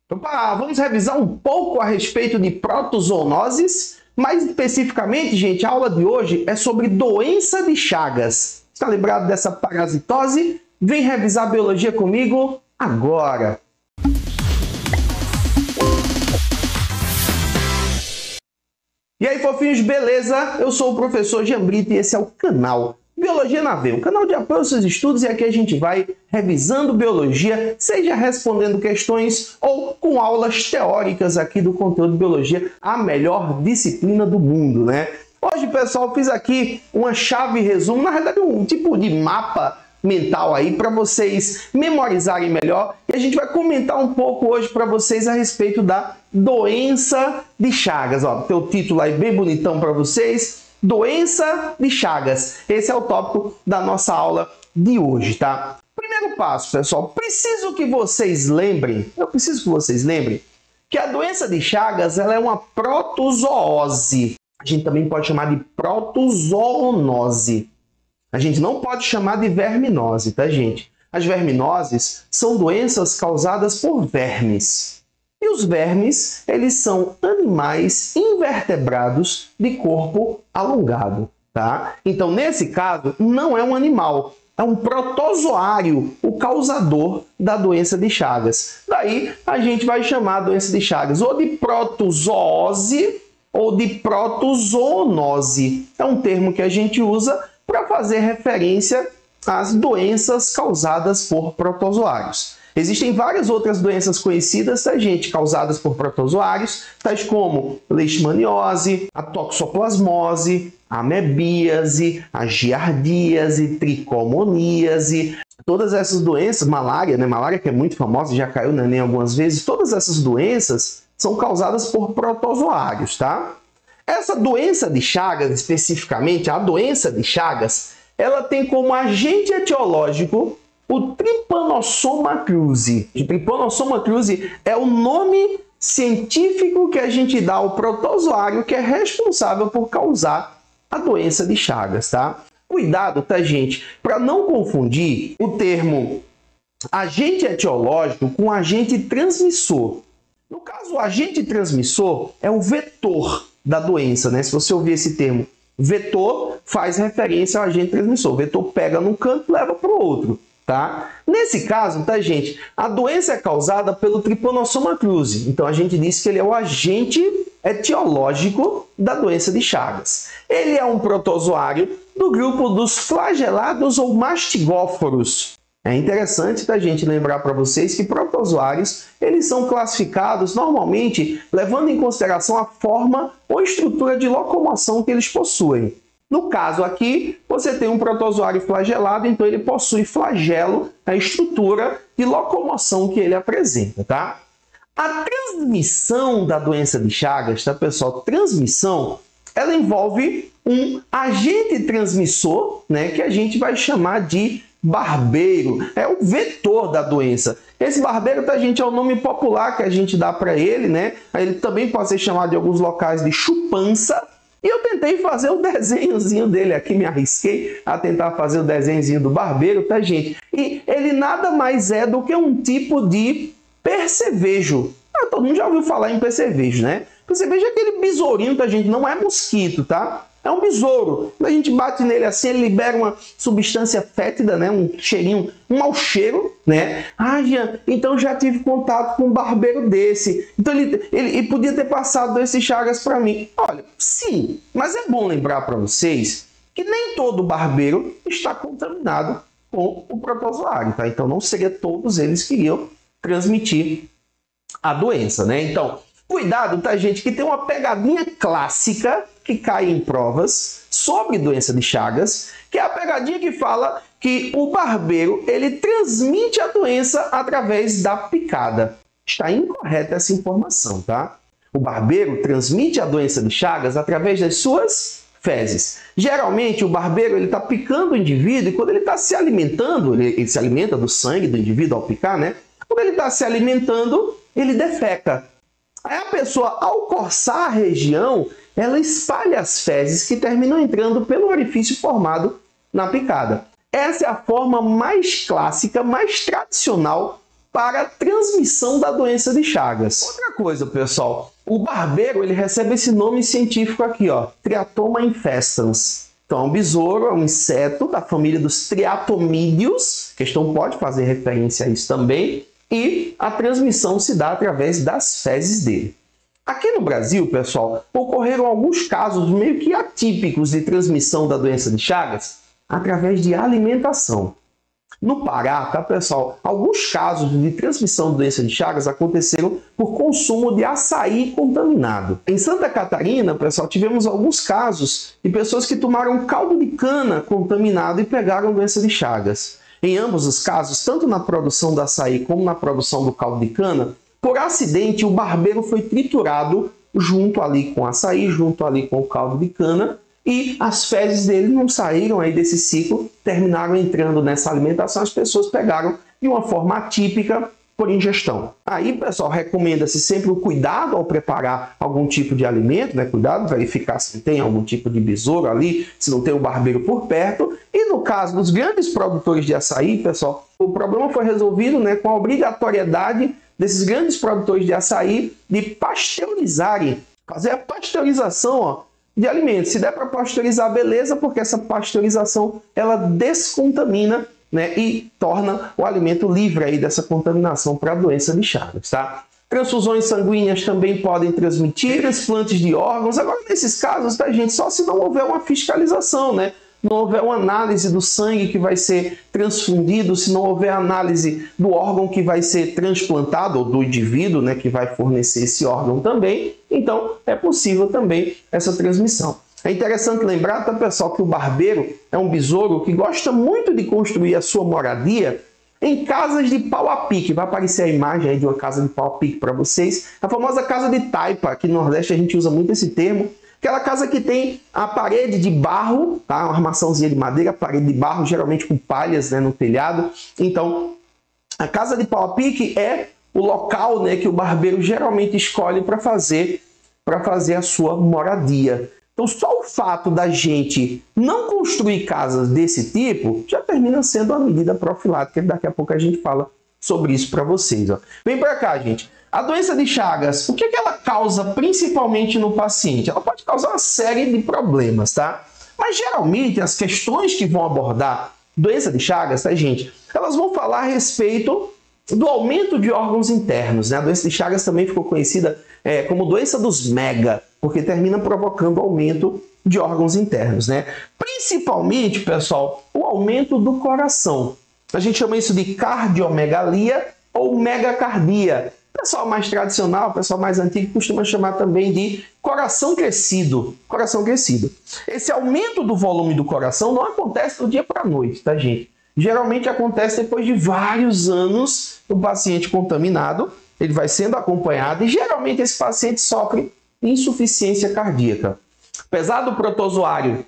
Opa, vamos revisar um pouco a respeito de protozoonoses. Mais especificamente, gente, a aula de hoje é sobre doença de Chagas. Está lembrado dessa parasitose? Vem revisar a biologia comigo agora! E aí, fofinhos, beleza? Eu sou o professor Jean Brito e esse é o canal Biologia na Veia, um canal de apoio aos seus estudos, e aqui a gente vai revisando biologia, seja respondendo questões ou com aulas teóricas aqui do conteúdo de biologia, a melhor disciplina do mundo, né? Hoje, pessoal, fiz aqui uma chave resumo, na verdade um tipo de mapa mental aí para vocês memorizarem melhor, e a gente vai comentar um pouco hoje para vocês a respeito da doença de Chagas. Ó, tem o título aí bem bonitão para vocês. Doença de Chagas. Esse é o tópico da nossa aula de hoje, tá? Primeiro passo, pessoal, eu preciso que vocês lembrem que a doença de Chagas ela é uma protozoose. A gente também pode chamar de protozoonose. A gente não pode chamar de verminose, tá, gente? As verminoses são doenças causadas por vermes. E os vermes, eles são animais invertebrados de corpo alongado, tá? Então, nesse caso, não é um animal, é um protozoário o causador da doença de Chagas. Daí, a gente vai chamar a doença de Chagas ou de protozoose ou de protozoonose. É um termo que a gente usa para fazer referência às doenças causadas por protozoários. Existem várias outras doenças conhecidas, tá, gente, causadas por protozoários, tais como leishmaniose, a toxoplasmose, a amebíase, a giardíase, tricomoníase. Todas essas doenças, malária, né? Malária que é muito famosa, já caiu no Enem algumas vezes, todas essas doenças são causadas por protozoários, tá? Essa doença de Chagas, especificamente, a doença de Chagas, ela tem como agente etiológico o Trypanosoma cruzi. O Trypanosoma cruzi é o nome científico que a gente dá ao protozoário que é responsável por causar a doença de Chagas, tá? Cuidado, tá, gente? Para não confundir o termo agente etiológico com agente transmissor. No caso, o agente transmissor é o vetor da doença, né? Se você ouvir esse termo vetor, faz referência ao agente transmissor. O vetor pega num canto e leva para o outro. Tá? Nesse caso, tá, gente, a doença é causada pelo Trypanosoma cruzi. Então, a gente disse que ele é o agente etiológico da doença de Chagas. Ele é um protozoário do grupo dos flagelados ou mastigóforos. É interessante, tá, gente, lembrar para vocês que protozoários eles são classificados normalmente levando em consideração a forma ou estrutura de locomoção que eles possuem. No caso aqui, você tem um protozoário flagelado, então ele possui flagelo, a estrutura de locomoção que ele apresenta, tá? A transmissão da doença de Chagas, tá, pessoal? Transmissão, ela envolve um agente transmissor, né, que a gente vai chamar de barbeiro. É o vetor da doença. Esse barbeiro, tá, gente, é o nome popular que a gente dá para ele, né? Ele também pode ser chamado em alguns locais de chupança. E eu tentei fazer o desenhozinho dele aqui, me arrisquei a tentar fazer o desenhozinho do barbeiro, tá, gente? E ele nada mais é do que um tipo de percevejo. Todo mundo já ouviu falar em percevejo, né? Percevejo é aquele besourinho, tá, gente? Não é mosquito, tá? É um besouro. Quando a gente bate nele assim, ele libera uma substância fétida, né? Um cheirinho, um mau cheiro, né? Ah, Jean, então já tive contato com um barbeiro desse. Então ele podia ter passado esse Chagas para mim. Olha, sim, mas é bom lembrar para vocês que nem todo barbeiro está contaminado com o protozoário, tá? Então não seria todos eles que iriam transmitir a doença, né? Então, cuidado, tá, gente, que tem uma pegadinha clássica que cai em provas sobre doença de Chagas, que é a pegadinha que fala que o barbeiro ele transmite a doença através da picada. Está incorreta essa informação, tá? O barbeiro transmite a doença de Chagas através das suas fezes. Geralmente, o barbeiro está picando o indivíduo e quando ele está se alimentando, ele se alimenta do sangue do indivíduo ao picar, né? Quando ele está se alimentando, ele defeca. Aí a pessoa, ao coçar a região, ela espalha as fezes que terminam entrando pelo orifício formado na picada. Essa é a forma mais clássica, mais tradicional para a transmissão da doença de Chagas. Outra coisa, pessoal, o barbeiro ele recebe esse nome científico aqui, ó, Triatoma infestans. Então, é um besouro, é um inseto da família dos triatomídeos, a questão pode fazer referência a isso também, e a transmissão se dá através das fezes dele. Aqui no Brasil, pessoal, ocorreram alguns casos meio que atípicos de transmissão da doença de Chagas através de alimentação. No Pará, tá, pessoal, alguns casos de transmissão da doença de Chagas aconteceram por consumo de açaí contaminado. Em Santa Catarina, pessoal, tivemos alguns casos de pessoas que tomaram caldo de cana contaminado e pegaram doença de Chagas. Em ambos os casos, tanto na produção do açaí como na produção do caldo de cana, por acidente o barbeiro foi triturado junto ali com o açaí, junto ali com o caldo de cana, e as fezes dele não saíram aí desse ciclo, terminaram entrando nessa alimentação, as pessoas pegaram de uma forma atípica por ingestão. Aí, pessoal, recomenda-se sempre o cuidado ao preparar algum tipo de alimento, né? Cuidado, verificar se tem algum tipo de besouro ali, se não tem o barbeiro por perto. E no caso dos grandes produtores de açaí, pessoal, o problema foi resolvido, né, com a obrigatoriedade desses grandes produtores de açaí de pasteurizarem, fazer a pasteurização, ó, de alimentos. Se der para pasteurizar, beleza, porque essa pasteurização ela descontamina, né, e torna o alimento livre aí dessa contaminação para a doença de Chagas, tá? Transfusões sanguíneas também podem transmitir transplantes de órgãos. Agora, nesses casos, tá, gente, só se não houver uma fiscalização, né? Não houver uma análise do sangue que vai ser transfundido, se não houver análise do órgão que vai ser transplantado, ou do indivíduo, né, que vai fornecer esse órgão também, então é possível também essa transmissão. É interessante lembrar, tá, pessoal, que o barbeiro é um besouro que gosta muito de construir a sua moradia em casas de pau a pique. Vai aparecer a imagem aí de uma casa de pau a pique para vocês. A famosa casa de taipa, aqui no Nordeste a gente usa muito esse termo. Aquela casa que tem a parede de barro, tá? Uma armaçãozinha de madeira, parede de barro, geralmente com palhas, né, no telhado. Então, a casa de pau a pique é o local, né, que o barbeiro geralmente escolhe para fazer a sua moradia. Então, só o fato da gente não construir casas desse tipo já termina sendo uma medida profilática. Daqui a pouco a gente fala sobre isso para vocês, ó. Vem para cá, gente. A doença de Chagas, o que ela causa principalmente no paciente? Ela pode causar uma série de problemas, tá? Mas geralmente as questões que vão abordar doença de Chagas, tá, gente? Elas vão falar a respeito do aumento de órgãos internos, né? A doença de Chagas também ficou conhecida como doença dos mega, porque termina provocando aumento de órgãos internos, né? Principalmente, pessoal, o aumento do coração. A gente chama isso de cardiomegalia ou megacardia. O pessoal mais tradicional, o pessoal mais antigo, costuma chamar também de coração crescido. Coração crescido. Esse aumento do volume do coração não acontece do dia para a noite, tá, gente? Geralmente acontece depois de vários anos do paciente contaminado. Ele vai sendo acompanhado e geralmente esse paciente sofre insuficiência cardíaca. Apesar do protozoário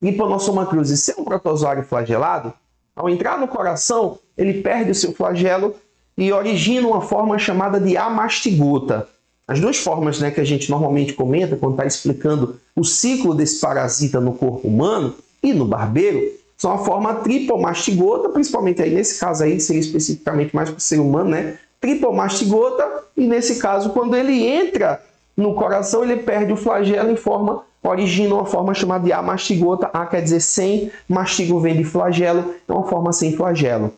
Liponossoma cruzi ser um protozoário flagelado, ao entrar no coração, ele perde o seu flagelo e origina uma forma chamada de amastigota. As duas formas, né, que a gente normalmente comenta quando está explicando o ciclo desse parasita no corpo humano e no barbeiro, são a forma tripomastigota, principalmente aí nesse caso aí, seria especificamente mais para o ser humano, né? Tripomastigota, e nesse caso, quando ele entra no coração, ele perde o flagelo em forma, origina uma forma chamada de amastigota. A quer dizer sem, mastigo vem de flagelo, é uma forma sem flagelo.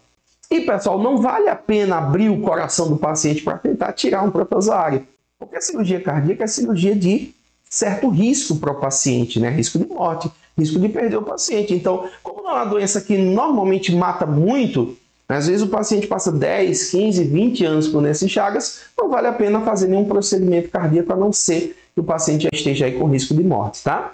E, pessoal, não vale a pena abrir o coração do paciente para tentar tirar um protozoário, porque a cirurgia cardíaca é cirurgia de certo risco para o paciente, né? Risco de morte, risco de perder o paciente. Então, como não é uma doença que normalmente mata muito, às vezes o paciente passa 10, 15, 20 anos com doença de Chagas, não vale a pena fazer nenhum procedimento cardíaco, a não ser que o paciente já esteja aí com risco de morte, tá?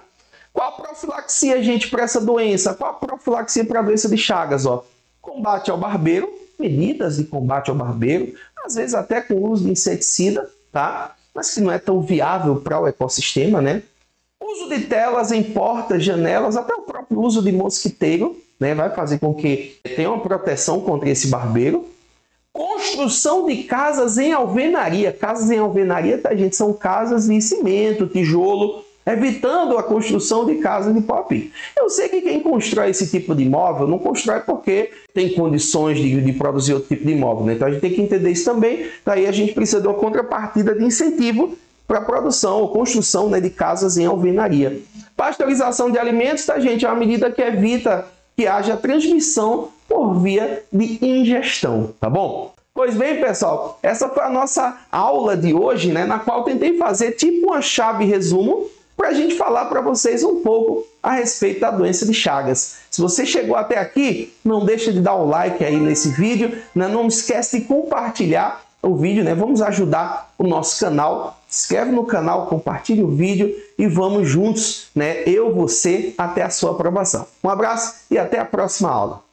Qual a profilaxia, gente, para essa doença? Qual a profilaxia para a doença de Chagas, ó? Combate ao barbeiro, medidas de combate ao barbeiro, às vezes até com o uso de inseticida, tá? Mas que não é tão viável para o ecossistema, né? Uso de telas em portas, janelas, até o próprio uso de mosquiteiro, né? Vai fazer com que tenha uma proteção contra esse barbeiro. Construção de casas em alvenaria. Casas em alvenaria, tá, gente? São casas de cimento, tijolo, evitando a construção de casas de pau a pique. Eu sei que quem constrói esse tipo de imóvel não constrói porque tem condições de produzir outro tipo de imóvel, né? Então a gente tem que entender isso também. Daí a gente precisa de uma contrapartida de incentivo para a produção ou construção, né, de casas em alvenaria. Pasteurização de alimentos, tá, gente? É uma medida que evita que haja transmissão por via de ingestão, tá bom? Pois bem, pessoal, essa foi a nossa aula de hoje, né, na qual tentei fazer tipo uma chave resumo para a gente falar para vocês um pouco a respeito da doença de Chagas. Se você chegou até aqui, não deixa de dar um like aí nesse vídeo, né? Não esquece de compartilhar o vídeo, né? Vamos ajudar o nosso canal. Se inscreve no canal, compartilhe o vídeo e vamos juntos, né? Eu, você, até a sua aprovação. Um abraço e até a próxima aula.